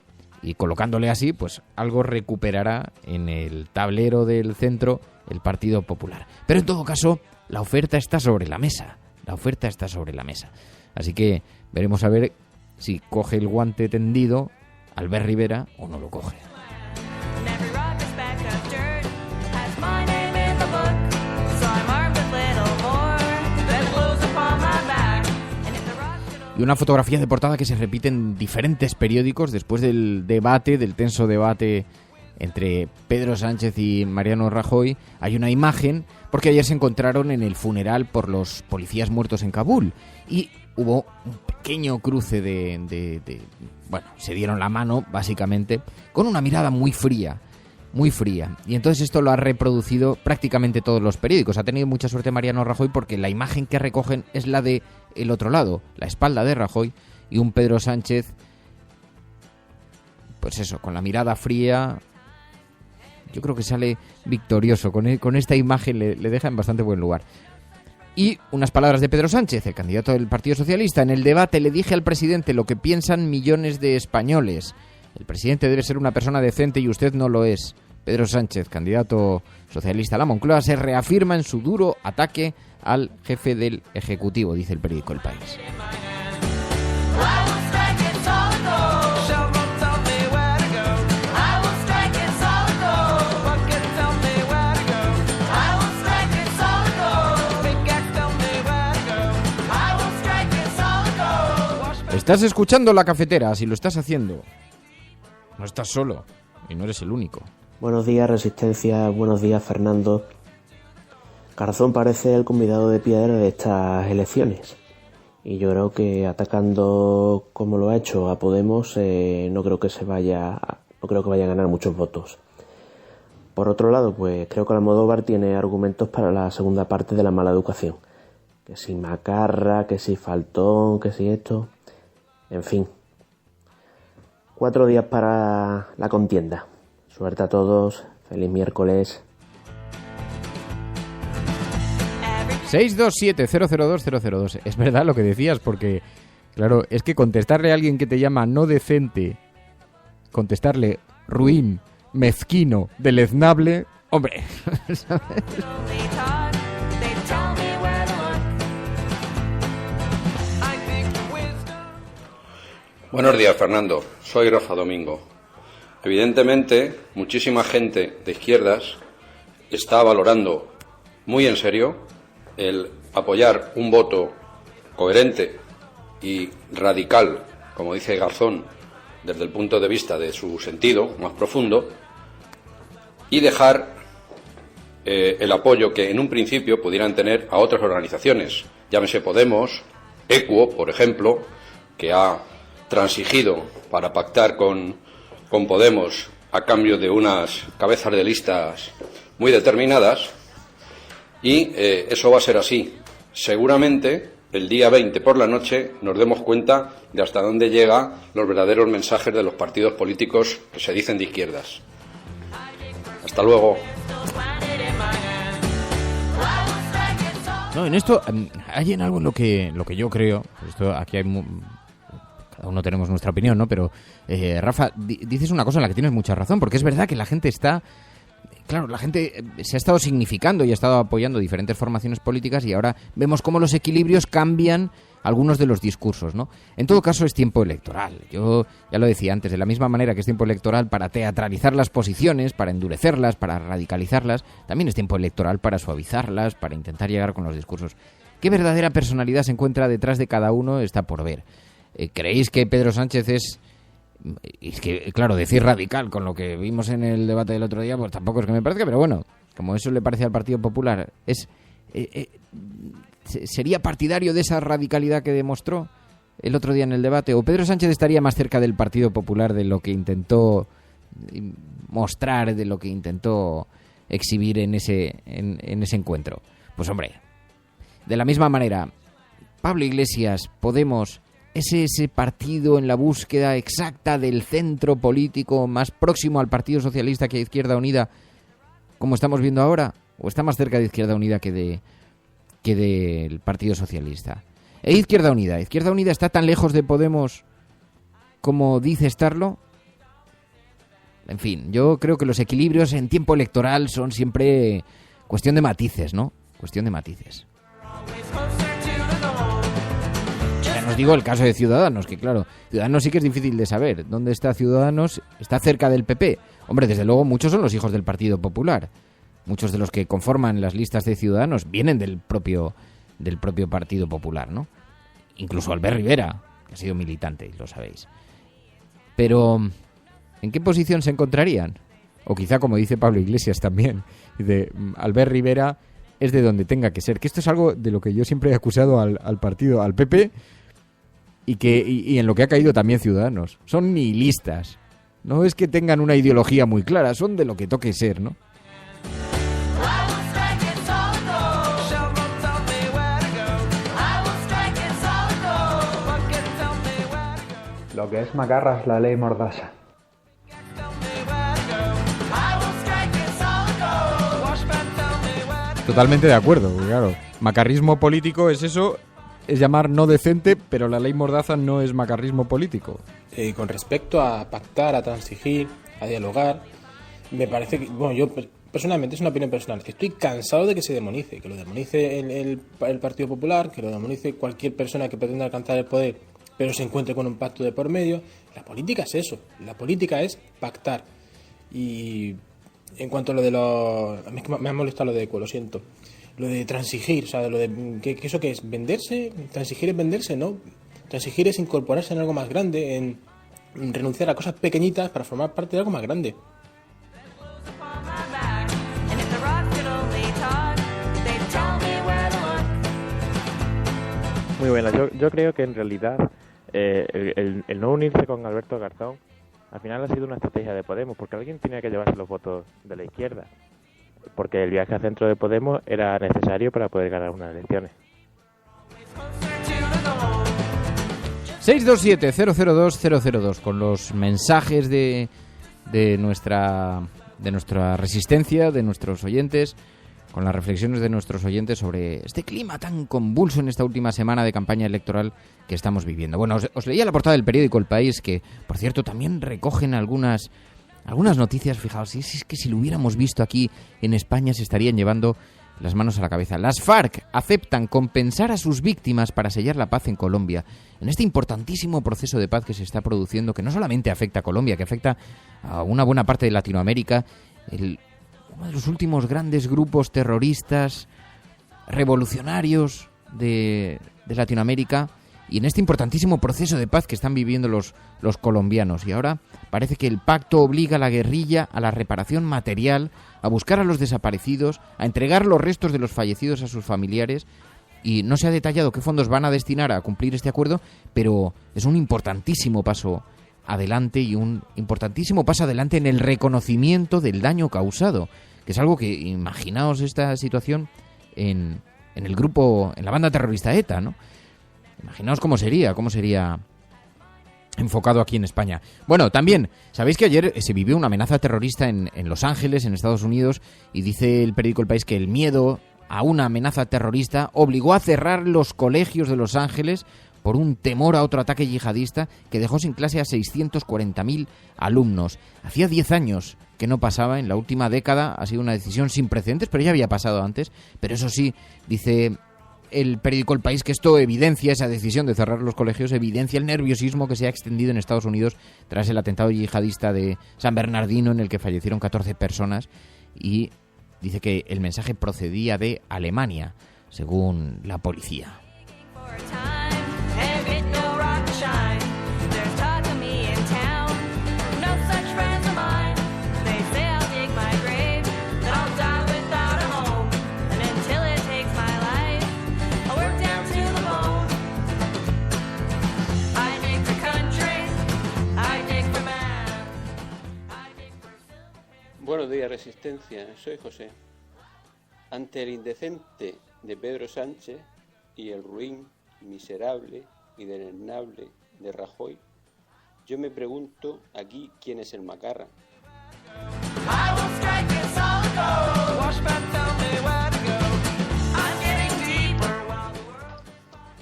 Y colocándole así, pues algo recuperará en el tablero del centro el Partido Popular. Pero en todo caso, la oferta está sobre la mesa. Así que veremos a ver si coge el guante tendido Albert Rivera o no lo coge. Y una fotografía de portada que se repite en diferentes periódicos después del tenso debate entre Pedro Sánchez y Mariano Rajoy. Hay una imagen porque ayer se encontraron en el funeral por los policías muertos en Kabul y hubo un pequeño cruce bueno, se dieron la mano básicamente con una mirada muy fría. Y entonces esto lo ha reproducido prácticamente todos los periódicos. Ha tenido mucha suerte Mariano Rajoy porque la imagen que recogen es la de el otro lado, la espalda de Rajoy y un Pedro Sánchez, pues eso, con la mirada fría. Yo creo que sale victorioso. Con esta imagen le deja en bastante buen lugar. Y unas palabras de Pedro Sánchez, el candidato del Partido Socialista. En el debate le dije al presidente lo que piensan millones de españoles. El presidente debe ser una persona decente y usted no lo es. Pedro Sánchez, candidato socialista a la Moncloa, se reafirma en su duro ataque al jefe del Ejecutivo, dice el periódico El País. Estás escuchando La Cafetera, si lo estás haciendo. No estás solo y no eres el único. Buenos días, Resistencia. Buenos días, Fernando. Garzón parece el convidado de piedra de estas elecciones. Y yo creo que atacando como lo ha hecho a Podemos, no creo que vaya a ganar muchos votos. Por otro lado, pues creo que Almodóvar tiene argumentos para la segunda parte de la mala educación. Que si macarra, que si faltón, que si esto... En fin. 4 días para la contienda. Suerte a todos. Feliz miércoles. 627-002-002. Es verdad lo que decías, porque, claro, es que contestarle a alguien que te llama no decente, contestarle ruin, mezquino, deleznable, hombre, ¿sabes? Buenos días, Fernando. Soy Rafa Domingo. Evidentemente, muchísima gente de izquierdas está valorando muy en serio el apoyar un voto coherente y radical, como dice Garzón, desde el punto de vista de su sentido más profundo, y dejar el apoyo que en un principio pudieran tener a otras organizaciones. Llámese Podemos, Equo, por ejemplo, que ha transigido para pactar con Podemos a cambio de unas cabezas de listas muy determinadas, y eso va a ser así. Seguramente el día 20 por la noche nos demos cuenta de hasta dónde llegan los verdaderos mensajes de los partidos políticos que se dicen de izquierdas. Hasta luego. No, en esto hay en algo en lo que yo creo. Esto aquí hay cada uno tenemos nuestra opinión, ¿no? Pero Rafa, dices una cosa en la que tienes mucha razón, porque es verdad que la gente está... Claro, la gente se ha estado significando y ha estado apoyando diferentes formaciones políticas y ahora vemos cómo los equilibrios cambian algunos de los discursos, ¿no? En todo caso es tiempo electoral. Yo ya lo decía antes, de la misma manera que es tiempo electoral para teatralizar las posiciones, para endurecerlas, para radicalizarlas, también es tiempo electoral para suavizarlas, para intentar llegar con los discursos. ¿Qué verdadera personalidad se encuentra detrás de cada uno? Está por ver. ¿Creéis que Pedro Sánchez es que, claro, decir radical con lo que vimos en el debate del otro día, pues tampoco es que me parezca, pero bueno, como eso le parece al Partido Popular, ¿sería partidario de esa radicalidad que demostró el otro día en el debate? ¿O Pedro Sánchez estaría más cerca del Partido Popular de lo que intentó mostrar, de lo que intentó exhibir en ese encuentro? Pues hombre, de la misma manera, Pablo Iglesias, Podemos... ¿Es ese partido en la búsqueda exacta del centro político más próximo al Partido Socialista que a Izquierda Unida, como estamos viendo ahora? ¿O está más cerca de Izquierda Unida que del Partido Socialista? Izquierda Unida está tan lejos de Podemos como dice estarlo. En fin, yo creo que los equilibrios en tiempo electoral son siempre cuestión de matices, ¿no? Cuestión de matices. Os digo el caso de Ciudadanos, que claro, Ciudadanos sí que es difícil de saber. ¿Dónde está Ciudadanos? ¿Está cerca del PP? Hombre, desde luego muchos son los hijos del Partido Popular. Muchos de los que conforman las listas de Ciudadanos vienen del propio Partido Popular, ¿no? Incluso Albert Rivera que ha sido militante, lo sabéis. Pero, ¿en qué posición se encontrarían? O quizá, como dice Pablo Iglesias también, de Albert Rivera es de donde tenga que ser. Que esto es algo de lo que yo siempre he acusado al partido, al PP, y en lo que ha caído también Ciudadanos. Son nihilistas. No es que tengan una ideología muy clara, son de lo que toque ser, ¿no? Lo que es macarra es la ley Mordaza. Totalmente de acuerdo, porque claro, macarrismo político es eso, es llamar no decente, pero la ley Mordaza no es macarrismo político. Con respecto a pactar, a transigir, a dialogar, me parece que, bueno, yo personalmente, es una opinión personal, estoy cansado de que se demonice, que lo demonice el Partido Popular, que lo demonice cualquier persona que pretenda alcanzar el poder, pero se encuentre con un pacto de por medio. La política es eso, la política es pactar. Y en cuanto a lo de los... A mí es que me ha molestado lo de Eco, lo siento. Lo de transigir, o sea, lo de... ¿Qué eso qué es? ¿Venderse? ¿Transigir es venderse? No. Transigir es incorporarse en algo más grande, en renunciar a cosas pequeñitas para formar parte de algo más grande. Muy buena. Yo creo que en realidad el no unirse con Alberto Garzón al final ha sido una estrategia de Podemos, porque alguien tenía que llevarse los votos de la izquierda, porque el viaje al centro de Podemos era necesario para poder ganar unas elecciones. 627-002-002 con los mensajes de nuestra resistencia, de nuestros oyentes, con las reflexiones de nuestros oyentes sobre este clima tan convulso en esta última semana de campaña electoral que estamos viviendo. Bueno, os leía la portada del periódico El País, que, por cierto, también recogen algunas noticias. Fijaos, es que si lo hubiéramos visto aquí en España se estarían llevando las manos a la cabeza. Las FARC aceptan compensar a sus víctimas para sellar la paz en Colombia. En este importantísimo proceso de paz que se está produciendo, que no solamente afecta a Colombia, que afecta a una buena parte de Latinoamérica, uno de los últimos grandes grupos terroristas revolucionarios de Latinoamérica, y en este importantísimo proceso de paz que están viviendo los colombianos. Y ahora parece que el pacto obliga a la guerrilla a la reparación material, a buscar a los desaparecidos, a entregar los restos de los fallecidos a sus familiares, y no se ha detallado qué fondos van a destinar a cumplir este acuerdo, pero es un importantísimo paso adelante, y un importantísimo paso adelante en el reconocimiento del daño causado, que es algo que, imaginaos esta situación en el grupo, en la banda terrorista ETA, ¿no? Imaginaos cómo sería enfocado aquí en España. Bueno, también, sabéis que ayer se vivió una amenaza terrorista en Los Ángeles, en Estados Unidos, y dice el periódico El País que el miedo a una amenaza terrorista obligó a cerrar los colegios de Los Ángeles por un temor a otro ataque yihadista que dejó sin clase a 640.000 alumnos. Hacía 10 años que no pasaba, en la última década ha sido una decisión sin precedentes, pero ya había pasado antes. Pero eso sí, dice el periódico El País, que esto evidencia, esa decisión de cerrar los colegios, evidencia el nerviosismo que se ha extendido en Estados Unidos tras el atentado yihadista de San Bernardino, en el que fallecieron 14 personas, y dice que el mensaje procedía de Alemania, según la policía. Buenos días, Resistencia. Soy José. Ante el indecente de Pedro Sánchez y el ruin, miserable y deleznable de Rajoy, yo me pregunto aquí quién es el macarra.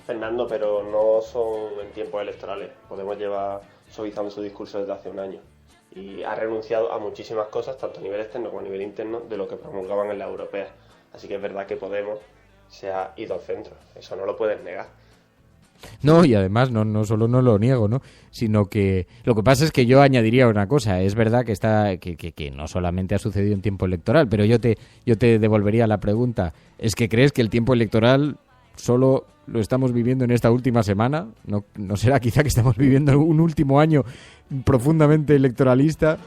Fernando, pero no son en tiempos electorales. Podemos llevar suavizando su discurso desde hace un año. Y ha renunciado a muchísimas cosas, tanto a nivel externo como a nivel interno, de lo que promulgaban en la europea. Así que es verdad que Podemos se ha ido al centro. Eso no lo puedes negar. No, y además no solo no lo niego, ¿no? Sino que lo que pasa es que yo añadiría una cosa. Es verdad que no solamente ha sucedido en tiempo electoral, pero yo te devolvería la pregunta. ¿Es que crees que el tiempo electoral solo lo estamos viviendo en esta última semana. ¿No será quizá que estamos viviendo un último año profundamente electoralista?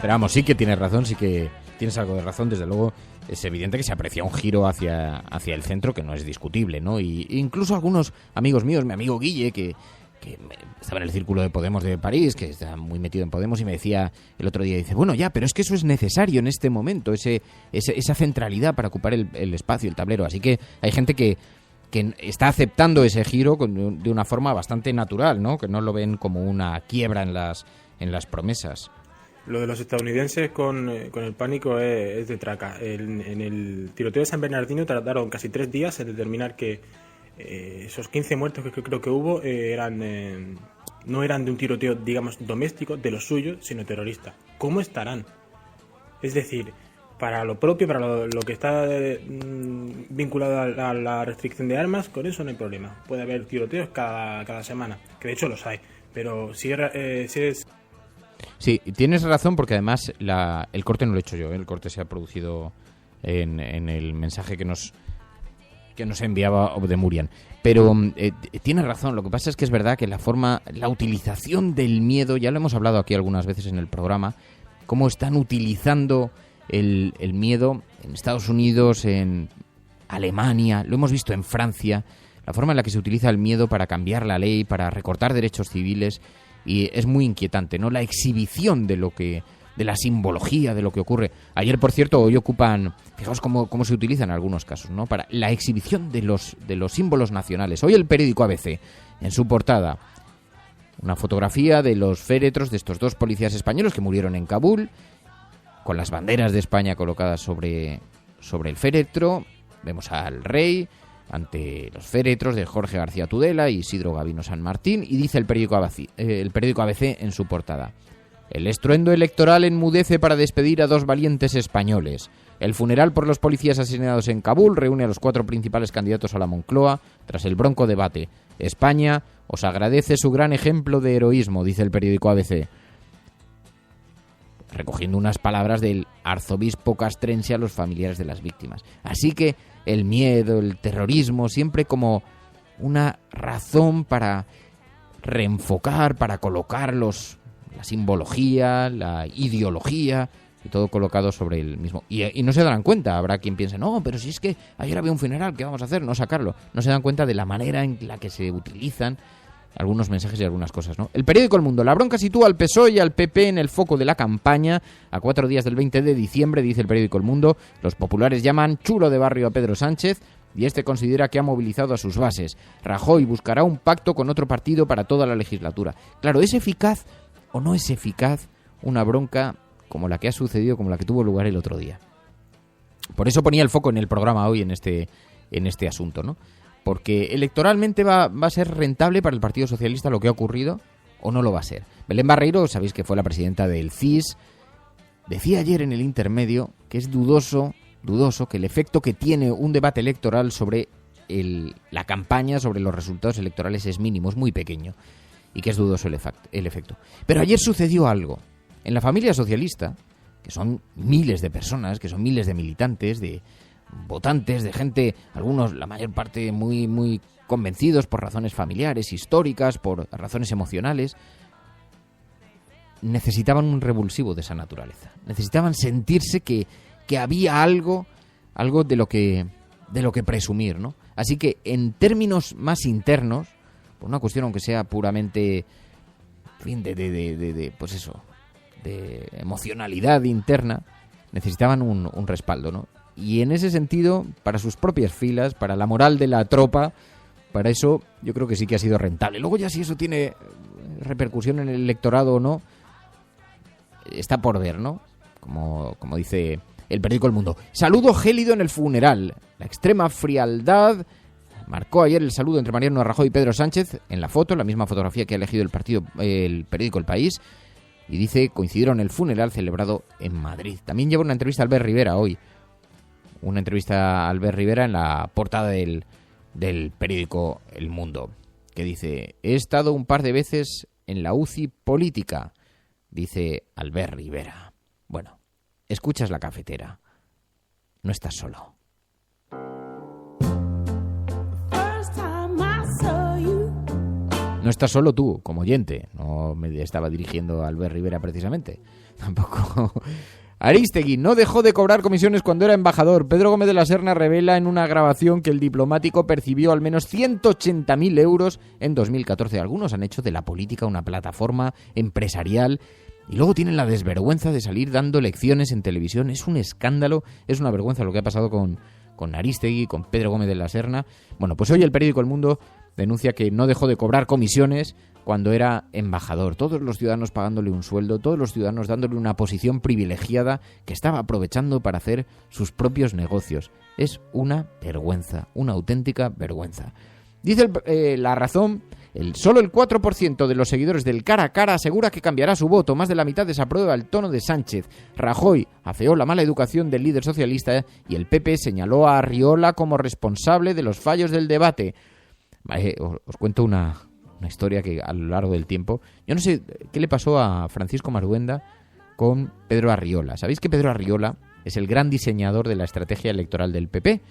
Pero vamos, sí que tienes razón, sí que tienes algo de razón. Desde luego es evidente que se aprecia un giro hacia el centro que no es discutible, ¿no? Y incluso algunos amigos míos, mi amigo Guille, que estaba en el círculo de Podemos de París, que está muy metido en Podemos, y me decía el otro día, dice, bueno, ya, pero es que eso es necesario en este momento, esa centralidad para ocupar el espacio, el tablero. Así que hay gente que está aceptando ese giro de una forma bastante natural, ¿no? Que no lo ven como una quiebra en las promesas. Lo de los estadounidenses con el pánico es de traca. En el tiroteo de San Bernardino tardaron casi 3 días en determinar que esos 15 muertos que creo que hubo no eran de un tiroteo, digamos, doméstico, de los suyos, sino terrorista. ¿Cómo estarán? Es decir, para lo propio, para lo que está vinculado a la restricción de armas, con eso no hay problema. Puede haber tiroteos cada semana, que de hecho los hay. Pero si es... Sí, tienes razón, porque además el corte no lo he hecho yo, el corte se ha producido en el mensaje que nos enviaba Obdemurian. Pero tienes razón, lo que pasa es que es verdad que la utilización del miedo, ya lo hemos hablado aquí algunas veces en el programa, cómo están utilizando el miedo en Estados Unidos, en Alemania, lo hemos visto en Francia, la forma en la que se utiliza el miedo para cambiar la ley, para recortar derechos civiles, y es muy inquietante, ¿no? La exhibición de la simbología de lo que ocurre. Ayer, por cierto, hoy ocupan, fijaos cómo se utiliza en algunos casos, ¿no? Para la exhibición de los símbolos nacionales. Hoy el periódico ABC, en su portada, una fotografía de los féretros de estos 2 policías españoles que murieron en Kabul, con las banderas de España colocadas sobre el féretro. Vemos al rey ante los féretros de Jorge García Tudela y Isidro Gavino San Martín, y dice el periódico ABC en su portada: el estruendo electoral enmudece para despedir a 2 valientes españoles. El funeral por los policías asesinados en Kabul reúne a los 4 principales candidatos a la Moncloa tras el bronco debate. España os agradece su gran ejemplo de heroísmo, dice el periódico ABC, recogiendo unas palabras del arzobispo castrense a los familiares de las víctimas. Así que el miedo, el terrorismo, siempre como una razón para reenfocar, para colocar la simbología, la ideología, y todo colocado sobre el mismo. Y no se darán cuenta, habrá quien piense, no, pero si es que ayer había un funeral, ¿qué vamos a hacer? No sacarlo. No se dan cuenta de la manera en la que se utilizan algunos mensajes y algunas cosas, ¿no? El periódico El Mundo: la bronca sitúa al PSOE y al PP en el foco de la campaña. A 4 días del 20 de diciembre, dice el periódico El Mundo, los populares llaman chulo de barrio a Pedro Sánchez y este considera que ha movilizado a sus bases. Rajoy buscará un pacto con otro partido para toda la legislatura. Claro, ¿es eficaz o no es eficaz una bronca como la que ha sucedido, como la que tuvo lugar el otro día? Por eso ponía el foco en el programa hoy en este asunto, ¿no? Porque electoralmente va a ser rentable para el Partido Socialista lo que ha ocurrido, o no lo va a ser. Belén Barreiro, sabéis que fue la presidenta del CIS, decía ayer en el intermedio que es dudoso que el efecto que tiene un debate electoral sobre la campaña, sobre los resultados electorales, es mínimo, es muy pequeño, y que es dudoso el efecto. Pero ayer sucedió algo. En la familia socialista, que son miles de personas, que son miles de militantes, de votantes, de gente, algunos, la mayor parte, muy, muy convencidos por razones familiares, históricas, por razones emocionales, necesitaban un revulsivo de esa naturaleza. Necesitaban sentirse que había algo de lo que presumir, ¿no? Así que, en términos más internos, por una cuestión aunque sea puramente, en fin, pues eso, de emocionalidad interna, necesitaban un respaldo, ¿no? Y en ese sentido, para sus propias filas, para la moral de la tropa, para eso yo creo que sí que ha sido rentable. Luego ya si eso tiene repercusión en el electorado o no, está por ver, ¿no? Como dice el periódico El Mundo. Saludo gélido en el funeral. La extrema frialdad marcó ayer el saludo entre Mariano Rajoy y Pedro Sánchez en la foto, la misma fotografía que ha elegido el periódico El País. Y dice, coincidieron en el funeral celebrado en Madrid. También lleva una entrevista a Albert Rivera hoy. Una entrevista a Albert Rivera en la portada del periódico El Mundo, que dice: he estado un par de veces en la UCI política, dice Albert Rivera. Bueno, escuchas la cafetera. no estás solo. No estás solo tú, como oyente. No me estaba dirigiendo a Albert Rivera precisamente. Tampoco. Arístegui no dejó de cobrar comisiones cuando era embajador. Pedro Gómez de la Serna revela en una grabación que el diplomático percibió al menos 180.000 euros en 2014. Algunos han hecho de la política una plataforma empresarial y luego tienen la desvergüenza de salir dando lecciones en televisión. Es un escándalo, es una vergüenza lo que ha pasado con Arístegui, con Pedro Gómez de la Serna. Bueno, pues hoy el periódico El Mundo denuncia que no dejó de cobrar comisiones cuando era embajador. Todos los ciudadanos pagándole un sueldo, todos los ciudadanos dándole una posición privilegiada que estaba aprovechando para hacer sus propios negocios. Es una vergüenza, una auténtica vergüenza. Dice La Razón, solo el 4% de los seguidores del cara a cara asegura que cambiará su voto. Más de la mitad desaprueba el tono de Sánchez. Rajoy afeó la mala educación del líder socialista y el PP señaló a Arriola como responsable de los fallos del debate. Os cuento una historia que a lo largo del tiempo... Yo no sé qué le pasó a Francisco Marhuenda con Pedro Arriola. ¿Sabéis que Pedro Arriola es el gran diseñador de la estrategia electoral del PP?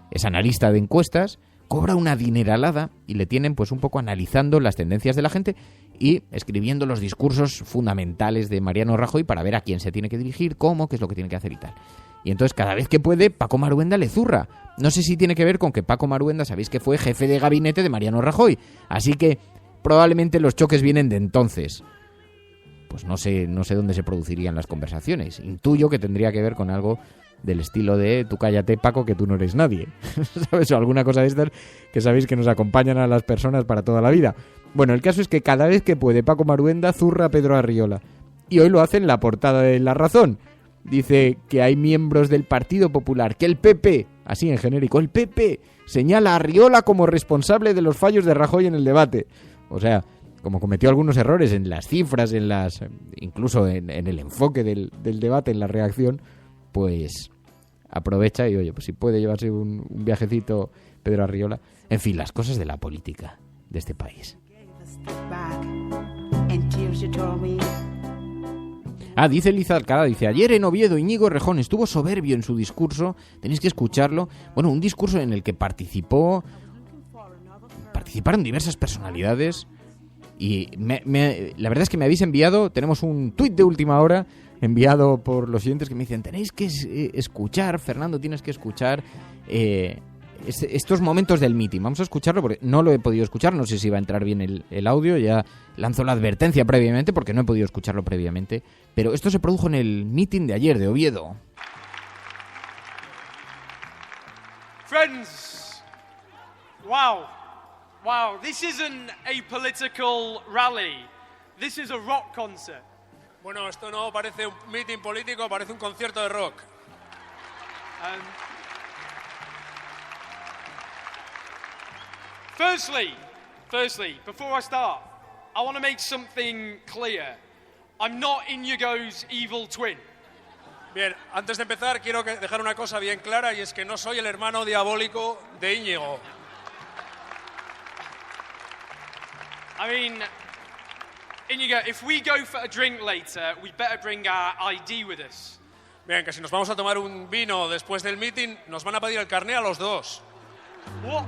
Es analista de encuestas, cobra una dineralada y le tienen pues un poco analizando las tendencias de la gente y escribiendo los discursos fundamentales de Mariano Rajoy para ver a quién se tiene que dirigir, cómo, qué es lo que tiene que hacer y tal. Y entonces cada vez que puede, Paco Marhuenda le zurra. No sé si tiene que ver con que Paco Marhuenda, sabéis que fue jefe de gabinete de Mariano Rajoy. Así que probablemente los choques vienen de entonces. Pues no sé dónde se producirían las conversaciones. Intuyo que tendría que ver con algo del estilo de tú cállate, Paco, que tú no eres nadie. ¿Sabes? O alguna cosa de estas que sabéis que nos acompañan a las personas para toda la vida. Bueno, el caso es que cada vez que puede, Paco Marhuenda zurra a Pedro Arriola. Y hoy lo hace en la portada de La Razón. Dice que hay miembros del Partido Popular, que el PP, así en genérico, el PP señala a Arriola como responsable de los fallos de Rajoy en el debate. O sea, como cometió algunos errores en las cifras, incluso en el enfoque del debate, en la reacción, pues aprovecha y oye, pues si puede llevarse un viajecito Pedro Arriola. En fin, las cosas de la política de este país. Dice Liza Alcalá, dice, ayer en Oviedo Íñigo Errejón estuvo soberbio en su discurso, tenéis que escucharlo, bueno, un discurso en el que participaron diversas personalidades y la verdad es que me habéis enviado, tenemos un tuit de última hora enviado por los oyentes que me dicen, tenéis que escuchar, Fernando, tienes que escuchar estos momentos del meeting. Vamos a escucharlo porque no lo he podido escuchar, no sé si va a entrar bien el audio, ya lanzo la advertencia previamente porque no he podido escucharlo previamente, pero esto se produjo en el meeting de ayer de Oviedo. Friends, wow, this isn't a political rally, this is a rock concert. Bueno, esto no parece un meeting político, parece un concierto de rock. Firstly, before I start, I want to make something clear. I'm not Íñigo's evil twin. Bien, antes de empezar quiero dejar una cosa bien clara y es que no soy el hermano diabólico de Íñigo. I mean, Íñigo, if we go for a drink later, we better bring our ID with us. Bien, que si nos vamos a tomar un vino después del meeting, nos van a pedir el carné a los dos. What?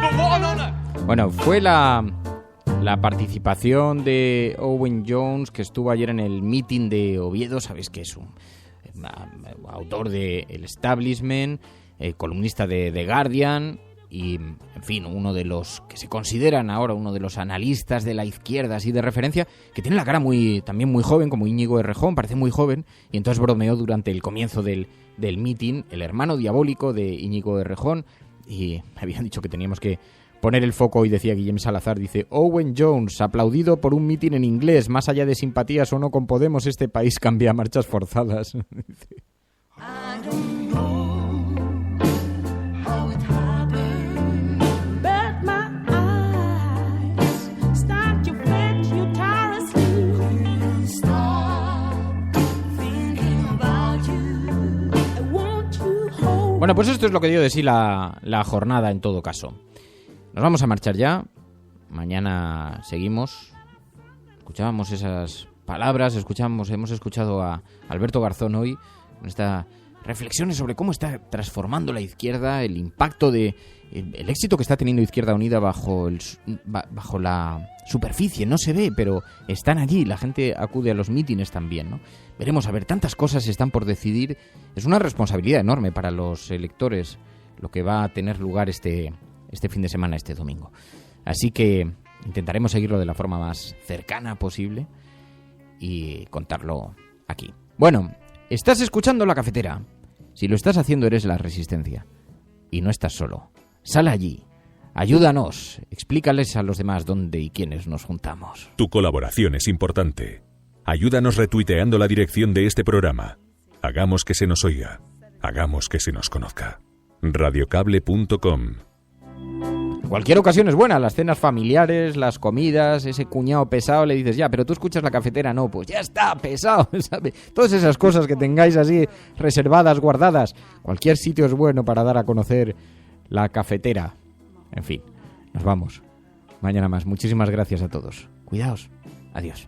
But what an honor. Bueno, fue la participación de Owen Jones, que estuvo ayer en el meeting de Oviedo. Sabéis que es un autor de El Establishment, columnista de The Guardian y, en fin, uno de los que se consideran ahora uno de los analistas de la izquierda así de referencia, que tiene la cara también muy joven, como Íñigo Errejón, parece muy joven, y entonces bromeó durante el comienzo del meeting, el hermano diabólico de Íñigo Errejón, y me habían dicho que teníamos que poner el foco, y decía Guillem Salazar, dice, Owen Jones, aplaudido por un mitin en inglés, más allá de simpatías o no con Podemos, este país cambia a marchas forzadas. Bueno, pues esto es lo que dio de sí la jornada en todo caso. Nos vamos a marchar ya. Mañana seguimos. Escuchábamos esas palabras, hemos escuchado a Alberto Garzón hoy con estas reflexiones sobre cómo está transformando la izquierda, el impacto de el éxito que está teniendo Izquierda Unida bajo la superficie. No se ve, pero están allí, la gente acude a los mítines también, ¿no? Veremos, a ver, tantas cosas están por decidir. Es una responsabilidad enorme para los electores lo que va a tener lugar este fin de semana, este domingo. Así que intentaremos seguirlo de la forma más cercana posible y contarlo aquí. Bueno, estás escuchando La Cafetera. Si lo estás haciendo, eres la Resistencia. Y no estás solo. Sal allí. Ayúdanos. Explícales a los demás dónde y quiénes nos juntamos. Tu colaboración es importante. Ayúdanos retuiteando la dirección de este programa. Hagamos que se nos oiga. Hagamos que se nos conozca. Radiocable.com. Cualquier ocasión es buena, las cenas familiares, las comidas, ese cuñado pesado le dices, ya, pero tú escuchas La Cafetera, no, pues ya está, pesado, ¿sabes? Todas esas cosas que tengáis así reservadas, guardadas, cualquier sitio es bueno para dar a conocer La Cafetera. En fin, nos vamos. Mañana más. Muchísimas gracias a todos. Cuidaos. Adiós.